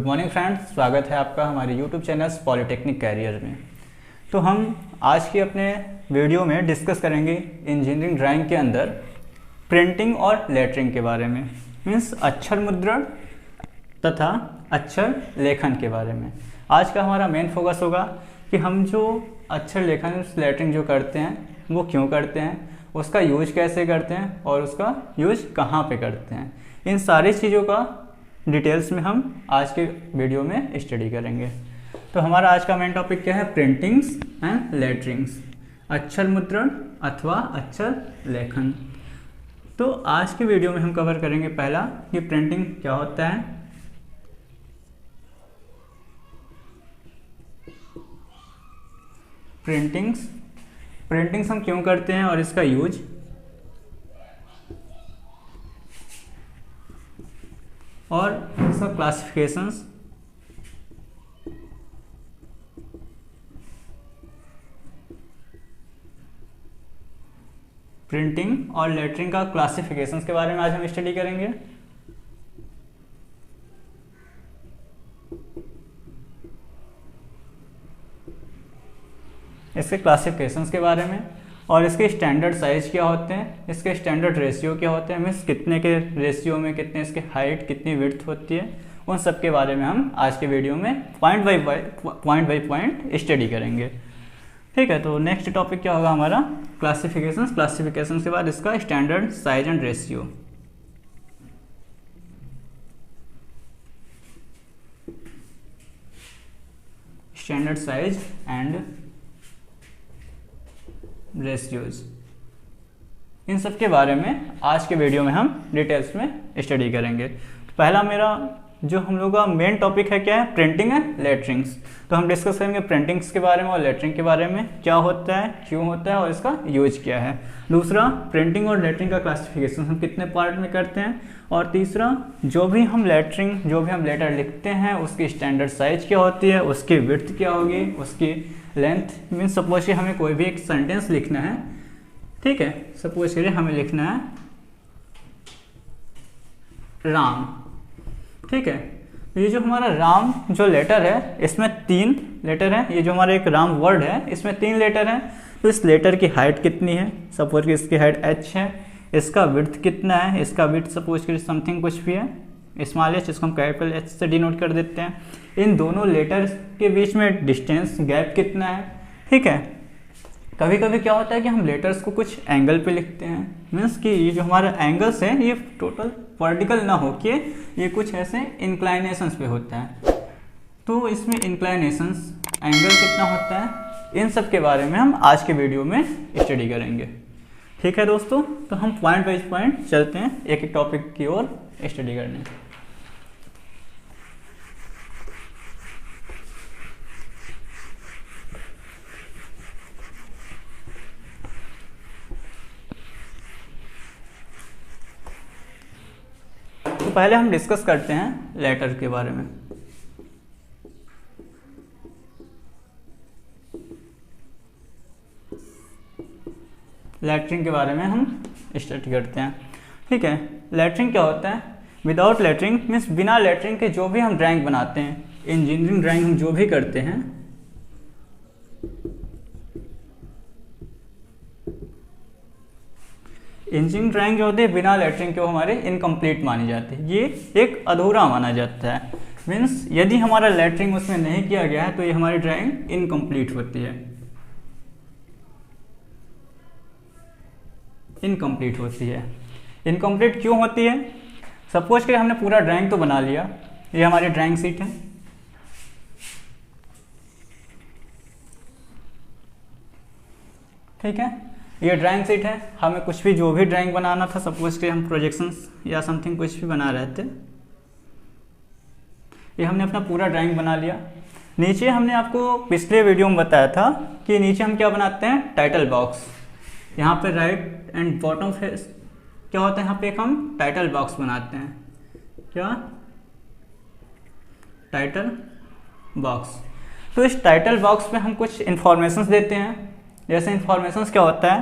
Morning friends, स्वागत है आपका हमारे यूट्यूब चैनल पॉलिटेक्निक कैरियर में। तो हम आज की अपने वीडियो में डिस्कस करेंगे इंजीनियरिंग ड्राइंग के अंदर प्रिंटिंग और लेटरिंग के बारे में, मीन्स अक्षर मुद्रण तथा अक्षर लेखन के बारे में। आज का हमारा मेन फोकस होगा कि हम जो अक्षर लेखन लेटरिंग जो करते हैं वो क्यों करते हैं, उसका यूज कैसे करते हैं और उसका यूज कहाँ पे करते हैं। इन सारी चीज़ों का डिटेल्स में हम आज के वीडियो में स्टडी करेंगे। तो हमारा आज का मेन टॉपिक क्या है? प्रिंटिंग्स एंड लेटरिंग्स, अक्षर मुद्रण अथवा अक्षर लेखन। तो आज के वीडियो में हम कवर करेंगे पहला कि प्रिंटिंग क्या होता है, प्रिंटिंग्स हम क्यों करते हैं और इसका यूज, और इसका क्लासिफिकेशंस, प्रिंटिंग और लेटरिंग का क्लासिफिकेशंस के बारे में आज हम स्टडी करेंगे। इसके क्लासिफिकेशंस के बारे में और इसके स्टैंडर्ड साइज क्या होते हैं, इसके स्टैंडर्ड रेशियो क्या होते हैं, मीन्स कितने के रेशियो में कितने इसके हाइट कितनी विड्थ होती है, उन सब के बारे में हम आज के वीडियो में पॉइंट बाय पॉइंट स्टडी करेंगे। ठीक है, तो नेक्स्ट टॉपिक क्या होगा हमारा? क्लासिफिकेशंस के बाद इसका standard size and ratio. Standard size and ratios, इन सब के बारे में आज के वीडियो में हम डिटेल्स में स्टडी करेंगे। तो पहला मेरा जो हम लोग का मेन टॉपिक है क्या है? Printing and लेटरिंग्स। तो हम डिस्कस करेंगे प्रिंटिंग्स के बारे में और लेटरिंग के बारे में, क्या होता है, क्यों होता है और इसका यूज क्या है। दूसरा, प्रिंटिंग और लेटरिंग का क्लासिफिकेशन हम कितने पार्ट में करते हैं। और तीसरा, जो भी हम लेटर लिखते हैं उसकी स्टैंडर्ड साइज क्या होती है, उसकी विड्थ क्या होगी, उसकी लेंथ। मीन्स सपोज कि हमें कोई भी एक सेंटेंस लिखना है, ठीक है, सपोज करिए हमें लिखना है राम, ठीक है। तो ये जो हमारा राम जो लेटर है इसमें 3 लेटर हैं, ये जो हमारा एक राम वर्ड है इसमें 3 लेटर हैं। तो इस लेटर की हाइट कितनी है, सपोज कि इसकी हाइट h है, इसका विड्थ कितना है, इसका विड्थ सपोज कि समथिंग कुछ भी है, स्मॉल h, इसको हम कैपिटल H से डिनोट कर देते हैं। इन दोनों लेटर के बीच में डिस्टेंस गैप कितना है, ठीक है। कभी कभी क्या होता है कि हम लेटर्स को कुछ एंगल पे लिखते हैं, मीन्स कि ये जो हमारा एंगल्स है ये टोटल वर्टिकल ना हो के ये कुछ ऐसे इंक्लाइनेशंस पे होता है। तो इसमें इंक्लाइनेशंस एंगल कितना होता है, इन सब के बारे में हम आज के वीडियो में स्टडी करेंगे। ठीक है दोस्तों, तो हम पॉइंट बाई पॉइंट चलते हैं एक एक टॉपिक की ओर स्टडी करने। तो पहले हम डिस्कस करते हैं लेटर के बारे में। लेटरिंग के बारे में हम स्टडी करते हैं, ठीक है। लेटरिंग क्या होता है? विदाउट लेटरिंग मीन्स बिना लेटरिंग के जो भी हम ड्राइंग बनाते हैं, इंजीनियरिंग ड्राइंग हम जो भी करते हैं, इंजीनियरिंग ड्राइंग जो होती है बिना लेटरिंग के वो हमारे इनकम्प्लीट मानी जाती है, ये एक अधूरा माना जाता है। मीन्स यदि हमारा लेटरिंग उसमें नहीं किया गया है तो ये हमारी ड्राइंग इनकम्प्लीट होती है, इनकम्प्लीट होती है। इनकम्प्लीट क्यों होती है? सपोज कि हमने पूरा ड्राइंग तो बना लिया, ये हमारी ड्राइंग शीट है, ठीक है, ये ड्राइंग शीट है। हमें कुछ भी जो भी ड्राइंग बनाना था, सपोज कि हम प्रोजेक्शंस या समथिंग कुछ भी बना रहे थे, ये हमने अपना पूरा ड्राइंग बना लिया। नीचे हमने आपको पिछले वीडियो में बताया था कि नीचे हम क्या बनाते हैं? Title box. यहाँ पे राइट एंड बॉटम फेस क्या होता है, यहाँ पे एक हम टाइटल बॉक्स बनाते हैं। क्या? Title box. तो इस टाइटल बॉक्स में हम कुछ इंफॉर्मेशंस देते हैं। जैसे इंफॉर्मेशंस क्या होता है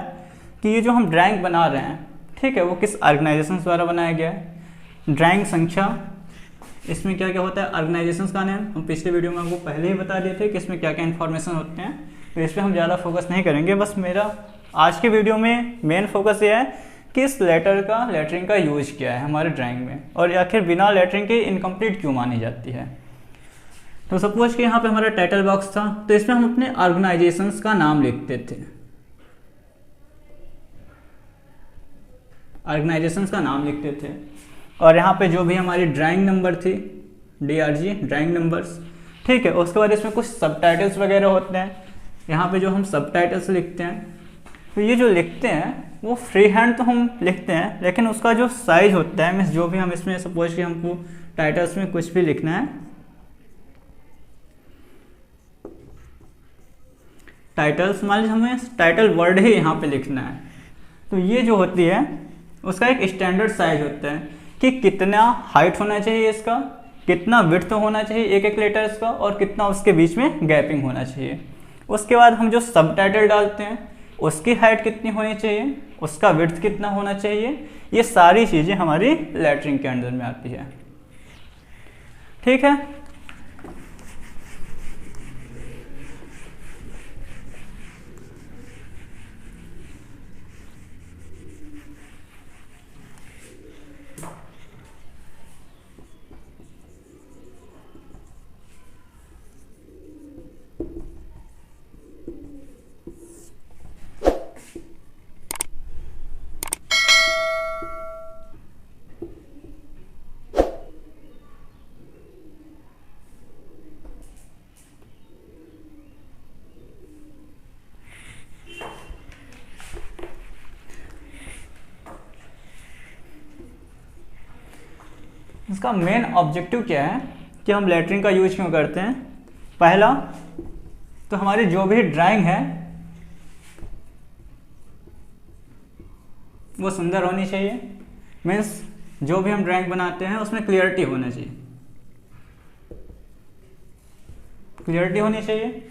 कि ये जो हम ड्राइंग बना रहे हैं, ठीक है, वो किस ऑर्गेनाइजेशन द्वारा बनाया गया है, ड्राइंग संख्या, इसमें क्या क्या होता है, ऑर्गेनाइजेशंस का नेम हम पिछले वीडियो में आपको पहले ही बता दिए थे कि इसमें क्या क्या इन्फॉर्मेशन होते हैं, तो इस पर हम ज़्यादा फोकस नहीं करेंगे। बस मेरा आज के वीडियो में मेन फोकस ये है कि इस लेटरिंग का यूज क्या है हमारे ड्राइंग में, और आखिर बिना लेटरिंग के इनकम्प्लीट क्यों मानी जाती है। तो सपोज कि यहाँ पे हमारा टाइटल बॉक्स था, तो इसमें हम अपने ऑर्गेनाइजेशंस का नाम लिखते थे, ऑर्गेनाइजेशंस का नाम लिखते थे। और यहाँ पे जो भी हमारी ड्राइंग नंबर थी, DRG ड्राइंग नंबर्स, ठीक है। उसके बाद इसमें कुछ सबटाइटल्स वगैरह होते हैं, यहाँ पे जो हम सबटाइटल्स लिखते हैं, तो ये जो लिखते हैं वो फ्री हैंड तो हम लिखते हैं, लेकिन उसका जो साइज होता है, मीन्स जो भी हम इसमें सपोज कि हमको टाइटल्स में कुछ भी लिखना है, टाइटल्स मान लीजिए हमें टाइटल वर्ड ही यहाँ पे लिखना है, तो ये जो होती है उसका एक स्टैंडर्ड साइज होता है कि कितना हाइट होना चाहिए इसका, कितना विड्थ होना चाहिए एक एक लेटर्स का, और कितना उसके बीच में गैपिंग होना चाहिए। उसके बाद हम जो सब टाइटल डालते हैं उसकी हाइट कितनी होनी चाहिए, उसका विड्थ कितना होना चाहिए, ये सारी चीज़ें हमारी लेटरिंग के अंडर में आती है, ठीक है। इसका मेन ऑब्जेक्टिव क्या है कि हम लेटरिंग का यूज क्यों करते हैं। पहला तो हमारी जो भी ड्राइंग है वो सुंदर होनी चाहिए, मीन्स जो भी हम ड्राइंग बनाते हैं उसमें क्लियरिटी होना चाहिए, क्लियरिटी होनी चाहिए।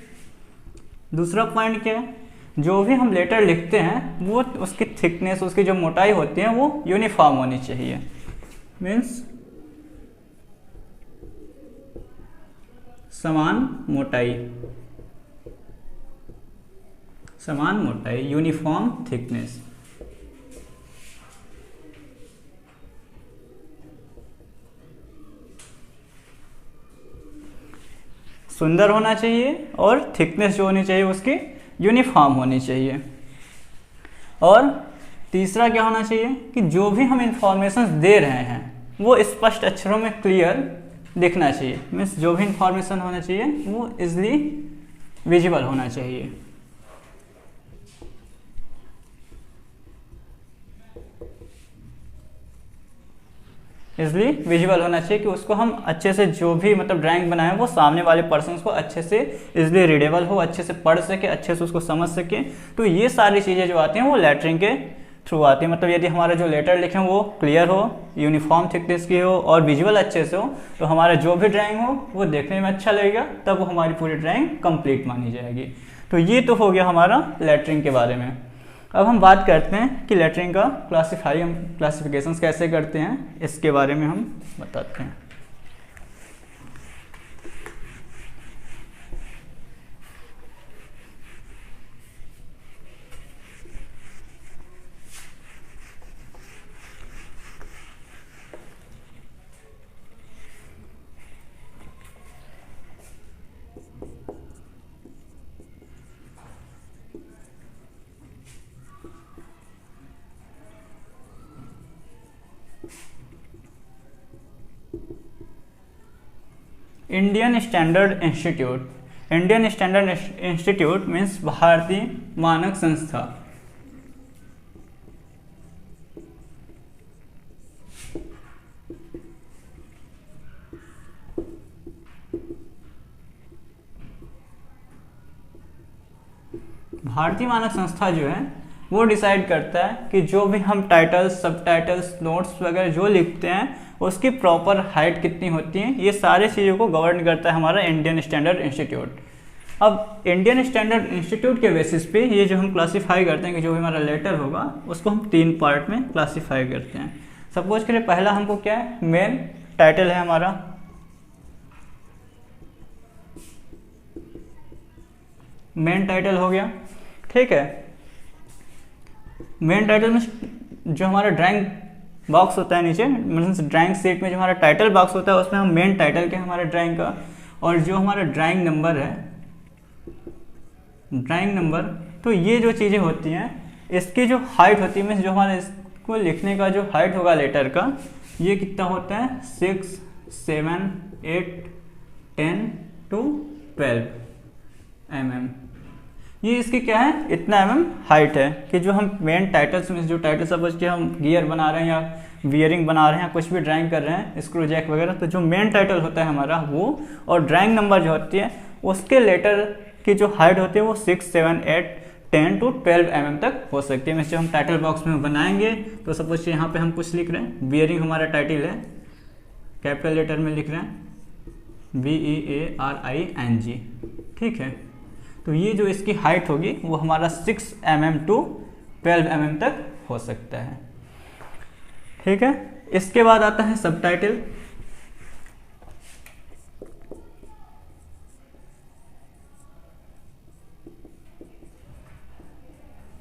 दूसरा पॉइंट क्या है, जो भी हम लेटर लिखते हैं वो उसकी थिकनेस, उसकी जो मोटाई होती है वो यूनिफॉर्म होनी चाहिए, मीन्स समान मोटाई, समान मोटाई, यूनिफॉर्म थिकनेस। सुंदर होना चाहिए और थिकनेस जो होनी चाहिए उसकी यूनिफॉर्म होनी चाहिए। और तीसरा क्या होना चाहिए कि जो भी हम इंफॉर्मेशन दे रहे हैं वो स्पष्ट अक्षरों में क्लियर दिखना चाहिए, मीन्स जो भी इंफॉर्मेशन होना चाहिए वो इजली विजिबल होना चाहिए। इजली विजिबल होना चाहिए कि उसको हम अच्छे से जो भी मतलब ड्राइंग बनाए वो सामने वाले पर्सन को अच्छे से इजली रीडेबल हो, अच्छे से पढ़ सके, अच्छे से उसको समझ सके। तो ये सारी चीज़ें जो आती हैं वो लेटरिंग के थ्रू आती है। मतलब यदि हमारा जो लेटर लिखे वो क्लियर हो, यूनिफॉर्म थिकनेस की हो और विजुअल अच्छे से हो, तो हमारा जो भी ड्राइंग हो वो देखने में अच्छा लगेगा, तब वो हमारी पूरी ड्राइंग कंप्लीट मानी जाएगी। तो ये तो हो गया हमारा लेटरिंग के बारे में। अब हम बात करते हैं कि लेटरिंग का क्लासिफिकेशंस कैसे करते हैं, इसके बारे में हम बताते हैं। Indian standard institute, Indian standard institute means भारतीय मानक संस्था। भारतीय मानक संस्था जो है वो डिसाइड करता है कि जो भी हम टाइटल्स, सब टाइटल्स, नोट्स वगैरह जो लिखते हैं उसकी प्रॉपर हाइट कितनी होती है, ये सारी चीज़ों को गवर्न करता है हमारा इंडियन स्टैंडर्ड इंस्टीट्यूट। अब इंडियन स्टैंडर्ड इंस्टीट्यूट के बेसिस पे ये जो हम क्लासीफाई करते हैं कि जो भी हमारा लेटर होगा उसको हम 3 पार्ट में क्लासीफाई करते हैं। सपोज करें पहला हमको क्या है, मेन टाइटल है हमारा, मेन टाइटल हो गया। ठीक है, मेन टाइटल में जो हमारा ड्राइंग बॉक्स होता है नीचे, मतलब ड्राइंग शीट में जो हमारा टाइटल बॉक्स होता है उसमें हम मेन टाइटल के हमारे ड्राइंग का, और जो हमारा ड्राइंग नंबर है, ड्राइंग नंबर, तो ये जो चीज़ें होती हैं इसकी जो हाइट होती है, मीन्स जो हमारा इसको लिखने का जो हाइट होगा लेटर का, ये कितना होता है 6, 7, 8, 10 to 12 mm। ये इसकी क्या है, इतना mm हाइट है कि जो हम मेन टाइटल्स में जो टाइटल सपोज कि हम गियर बना रहे हैं या वियरिंग बना रहे हैं, कुछ भी ड्राइंग कर रहे हैं, स्क्रू जैक वगैरह, तो जो मेन टाइटल होता है हमारा वो, और ड्राइंग नंबर जो होती है उसके लेटर की जो हाइट होती है वो 6, 7, 8, 10 to 12 mm तक हो सकती है। जब हम टाइटल बॉक्स में बनाएंगे तो सपोज यहाँ पे हम कुछ लिख रहे हैं, बियरिंग हमारा टाइटल है, कैपिटल लेटर में लिख रहे हैं BEARING। ठीक है, तो ये जो इसकी हाइट होगी वो हमारा 6 mm to 12 mm तक हो सकता है। ठीक है, इसके बाद आता है सब टाइटल।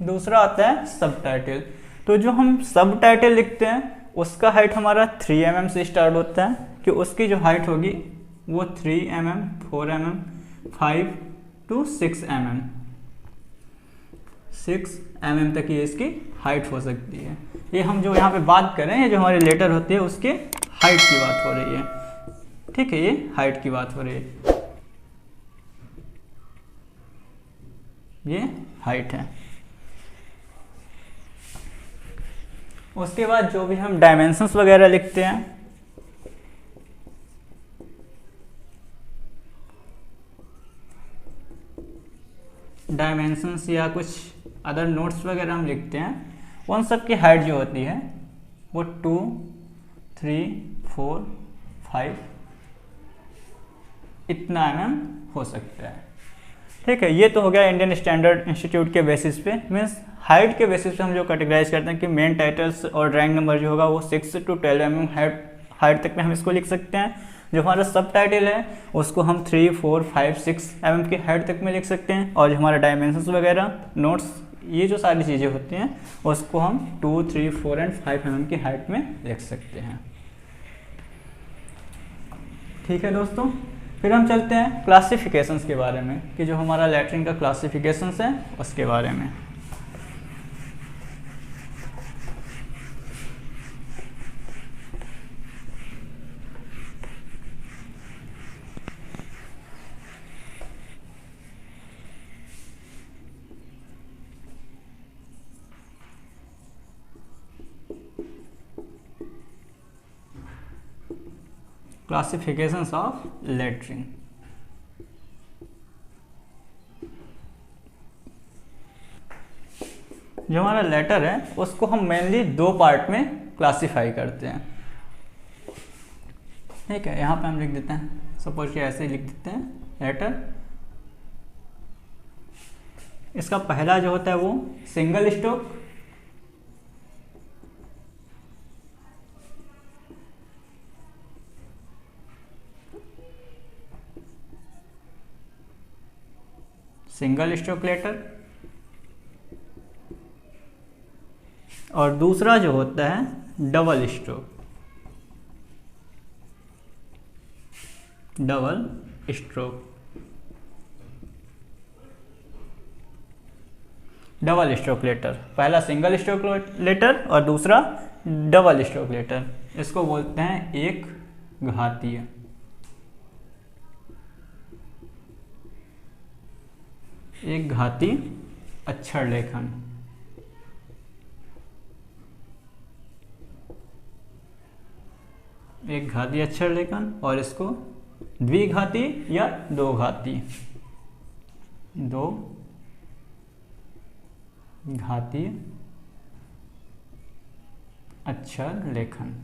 दूसरा आता है सब टाइटल। तो जो हम सब टाइटल लिखते हैं उसका हाइट हमारा 3 mm से स्टार्ट होता है, कि उसकी जो हाइट होगी वो 3 mm, 4 mm, 5 to 6 mm, 6 mm तक ये इसकी हाइट हो सकती है। ये हम जो यहाँ पे बात कर रहे हैं, ये जो हमारी लेटर होती है उसके हाइट की बात हो रही है। ठीक है, ये हाइट की बात हो रही है, ये हाइट है। उसके बाद जो भी हम डायमेंशंस वगैरह लिखते हैं, डायमेंशंस या कुछ अदर नोट्स वगैरह हम लिखते हैं, उन सब की हाइट जो होती है वो 2, 3, 4, 5 इतना mm हो सकता है। ठीक है, ये तो हो गया इंडियन स्टैंडर्ड इंस्टीट्यूट के बेसिस पे, मीन्स हाइट के बेसिस पे हम जो कैटेगराइज करते हैं कि मेन टाइटल्स और ड्राइंग नंबर जो होगा वो 6 to 12 mm हाइट तक में हम इसको लिख सकते हैं। जो हमारा सब टाइटल है उसको हम 3, 4, 5, 6 mm की हाइट तक में लिख सकते हैं, और जो हमारा डायमेंशंस वगैरह नोट्स, ये जो सारी चीज़ें होती हैं उसको हम 2, 3, 4 and 5 mm की हाइट में लिख सकते हैं। ठीक है दोस्तों, फिर हम चलते हैं क्लासिफिकेशंस के बारे में, कि जो हमारा लेटरिंग का क्लासिफिकेशंस है उसके बारे में। Classifications of lettering. जो हमारा लेटर है उसको हम मेनली 2 पार्ट में क्लासिफाई करते हैं। ठीक है, यहाँ पे हम लिख देते हैं, सपोज कि ऐसे ही लिख देते हैं लेटर। इसका पहला जो होता है वो single stroke, single stroke letter, और दूसरा जो होता है double stroke, double stroke, double stroke letter. पहला सिंगल स्ट्रोक लेटर और दूसरा डबल स्ट्रोक लेटर। इसको बोलते हैं एक घातीय। एक घातीय अक्षर लेखन। एक घातीय अक्षर लेखन, और इसको द्विघातीय या दो घातीय, दो घातीय अक्षर लेखन।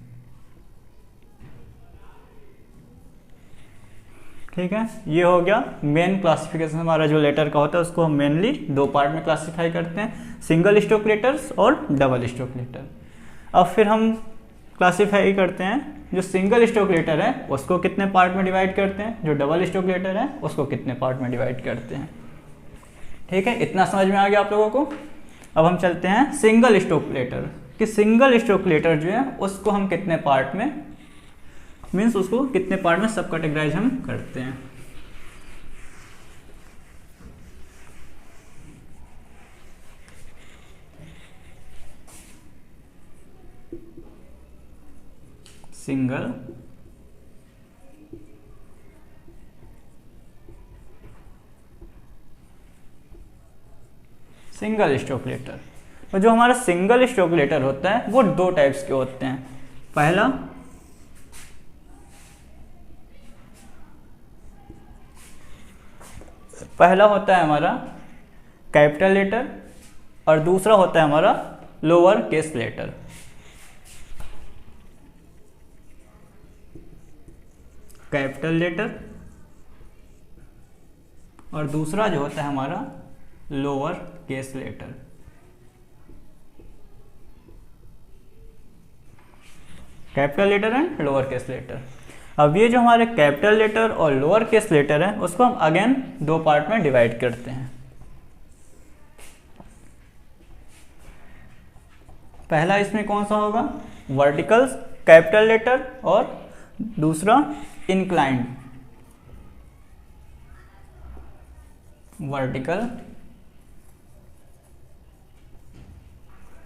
ठीक है, ये हो गया मेन क्लासिफिकेशन। हमारा जो लेटर का होता है उसको हम मेनली 2 पार्ट में क्लासिफाई करते हैं, सिंगल स्ट्रोक लेटर्स और डबल स्ट्रोक लेटर। अब फिर हम क्लासिफाई करते हैं जो सिंगल स्ट्रोक लेटर है उसको कितने पार्ट में डिवाइड करते हैं, जो डबल स्ट्रोक लेटर है उसको कितने पार्ट में डिवाइड करते हैं। ठीक है, इतना समझ में आ गया आप लोगों को। अब हम चलते हैं सिंगल स्ट्रोक लेटर, कि सिंगल स्ट्रोक लेटर जो है उसको हम कितने पार्ट में, मीन्स उसको कितने पार्ट में सब कैटेगराइज हम करते हैं। Single stroke letter. तो जो हमारा सिंगल स्ट्रोक लेटर होता है वो दो टाइप्स के होते हैं। पहला होता है हमारा कैपिटल लेटर और दूसरा होता है हमारा lower case letter. Capital letter और दूसरा जो होता है हमारा lower case letter. Capital letter and lower case letter. अब ये जो हमारे कैपिटल लेटर और लोअर केस लेटर है उसको हम अगेन दो पार्ट में डिवाइड करते हैं। पहला इसमें कौन सा होगा, वर्टिकल कैपिटल लेटर और दूसरा इंक्लाइंड वर्टिकल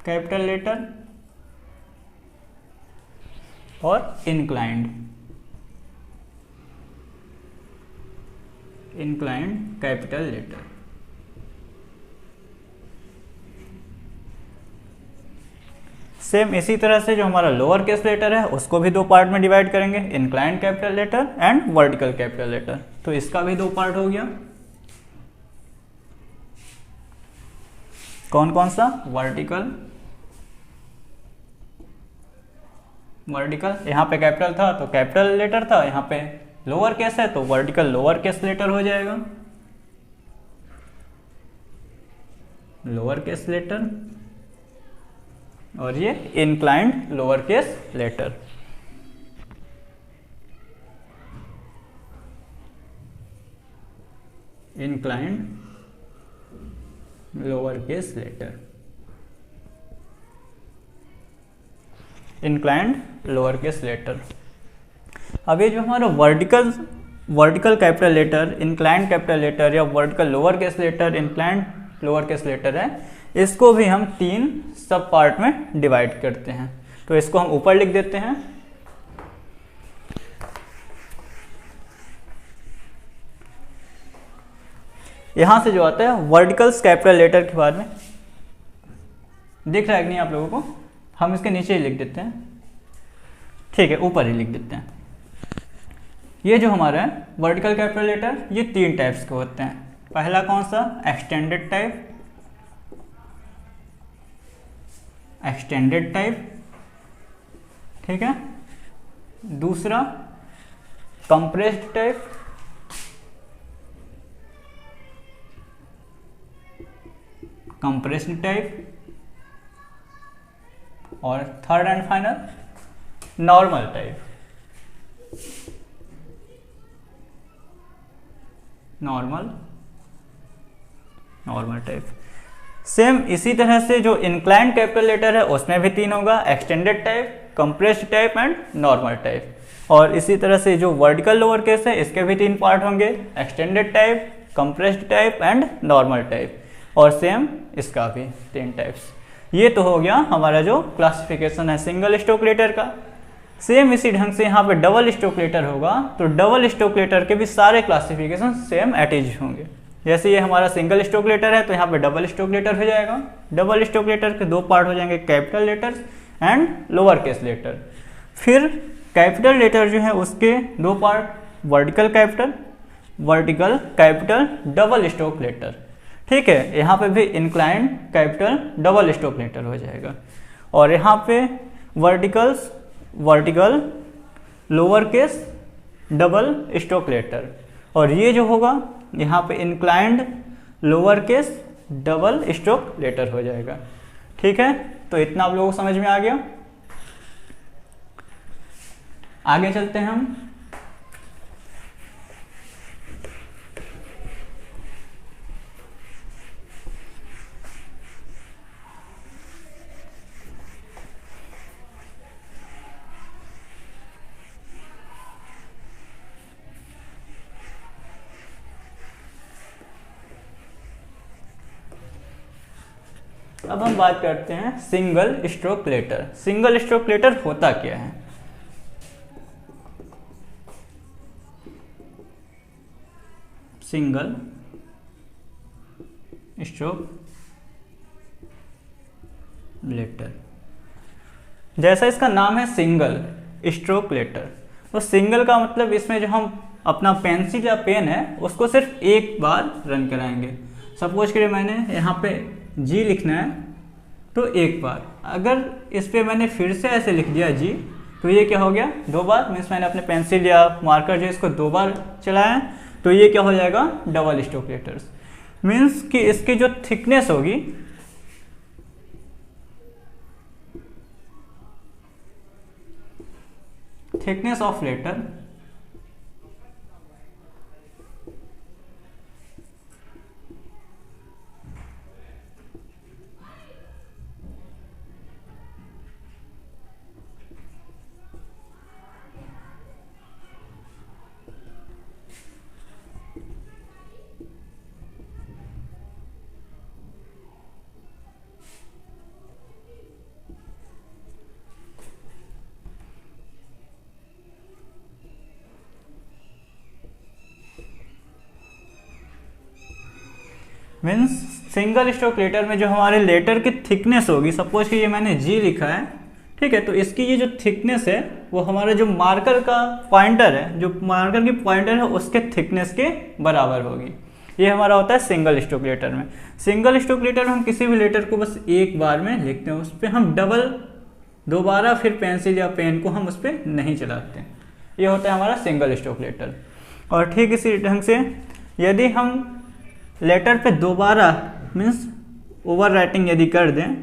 कैपिटल लेटर और इंक्लाइंड कैपिटल लेटर। सेम इसी तरह से जो हमारा लोअर केस लेटर है उसको भी दो पार्ट में डिवाइड करेंगे, inclined capital letter and vertical capital letter. तो इसका भी दो पार्ट हो गया। कौन कौन सा, वर्टिकल यहाँ पे कैपिटल था तो कैपिटल लेटर था, यहाँ पे लोअर केस है तो वर्टिकल लोअर केस लेटर हो जाएगा, लोअर केस लेटर, और ये inclined lower case letter. Inclined lower case letter, inclined lower case letter. अब ये जो हमारा vertical capital letter, inclined capital letter या vertical lower case letter, inclined lower case letter है, इसको भी हम तीन सब पार्ट में डिवाइड करते हैं। तो इसको हम ऊपर लिख देते हैं। यहां से जो आता है वर्टिकल कैपिटल लेटर के बारे में दिख रहा है कि नहीं आप लोगों को, हम इसके नीचे ही लिख देते हैं, ठीक है, ऊपर ही लिख देते हैं। ये जो हमारा है वर्टिकल कैपिटल लेटर, ये तीन टाइप्स के होते हैं। पहला कौन सा, एक्सटेंडेड टाइप, ठीक है। दूसरा कंप्रेस्ड टाइप, और third and final normal type. Same इसी तरह से जो इंक्लाइंड कैपिटल लेटर है उसमें भी तीन होगा, extended type, compressed type and normal type. और इसी तरह से जो वर्टिकल लोअर केस है इसके भी तीन पार्ट होंगे, extended type, compressed type and normal type. और सेम इसका भी तीन टाइप्स। ये तो हो गया हमारा जो क्लासिफिकेशन है सिंगल स्ट्रोक लेटर का। सेम इसी ढंग से यहाँ पे डबल स्ट्रोक लेटर होगा, तो डबल स्ट्रोक लेटर के भी सारे क्लासिफिकेशन सेम एटीज होंगे। जैसे ये हमारा सिंगल स्ट्रोक लेटर है तो यहाँ पे डबल स्ट्रोक लेटर हो जाएगा। डबल स्ट्रोक लेटर के दो पार्ट हो जाएंगे, capital letter and lower case letter. फिर कैपिटल लेटर जो है उसके दो part, vertical capital double stroke letter, ठीक है। यहाँ पे भी inclined capital double stroke letter हो जाएगा। और यहाँ पे vertical lower case double stroke letter. और ये जो होगा यहाँ पे inclined lower case double stroke letter हो जाएगा, ठीक है। तो इतना आप लोगों को समझ में आ गया। आगे चलते हैं हम। अब हम बात करते हैं single stroke letter. Single stroke letter होता क्या है? सिंगल स्ट्रोक लेटर, जैसा इसका नाम है सिंगल स्ट्रोक लेटर, तो सिंगल का मतलब इसमें जो हम अपना पेंसिल या पेन है उसको सिर्फ एक बार रन कराएंगे। सपोज करिए मैंने यहाँ पे जी लिखना है तो एक बार, अगर इस पे मैंने फिर से ऐसे लिख दिया जी तो ये क्या हो गया, 2 बार। मीन्स मैंने अपने पेंसिल या मार्कर जो इसको 2 बार चलाया है तो ये क्या हो जाएगा, डबल स्ट्रोक लेटर्स। मीन्स कि इसकी जो थिकनेस होगी thickness of letter means single stroke letter में जो हमारे लेटर की थिकनेस होगी, सपोज कि ये मैंने जी लिखा है, ठीक है, तो इसकी ये जो थिकनेस है वो हमारा जो मार्कर का पॉइंटर है, जो मार्कर की पॉइंटर है उसके थिकनेस के बराबर होगी। ये हमारा होता है सिंगल स्ट्रोक लेटर में। सिंगल स्ट्रोक लेटर में हम किसी भी लेटर को बस एक बार में लिखते हैं, उस पर हम डबल दोबारा फिर पेंसिल या पेन को हम उस पर नहीं चलाते। ये होता है हमारा सिंगल स्ट्रोक लेटर। और ठीक इसी ढंग से यदि हम लेटर पे दोबारा मीन्स ओवर राइटिंग यदि कर दें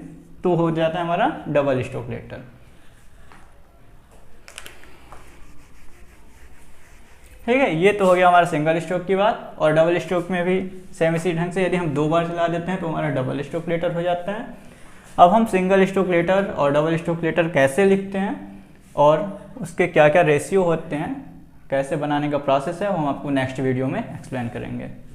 तो हो जाता है हमारा डबल स्ट्रोक लेटर। ठीक है, ये तो हो गया हमारा सिंगल स्ट्रोक की बात। और डबल स्ट्रोक में भी सेम इसी ढंग से यदि हम 2 बार चला देते हैं तो हमारा डबल स्ट्रोक लेटर हो जाता है। अब हम सिंगल स्ट्रोक लेटर और डबल स्ट्रोक लेटर कैसे लिखते हैं और उसके क्या क्या रेशियो होते हैं, कैसे बनाने का प्रोसेस है, वो हम आपको नेक्स्ट वीडियो में एक्सप्लेन करेंगे।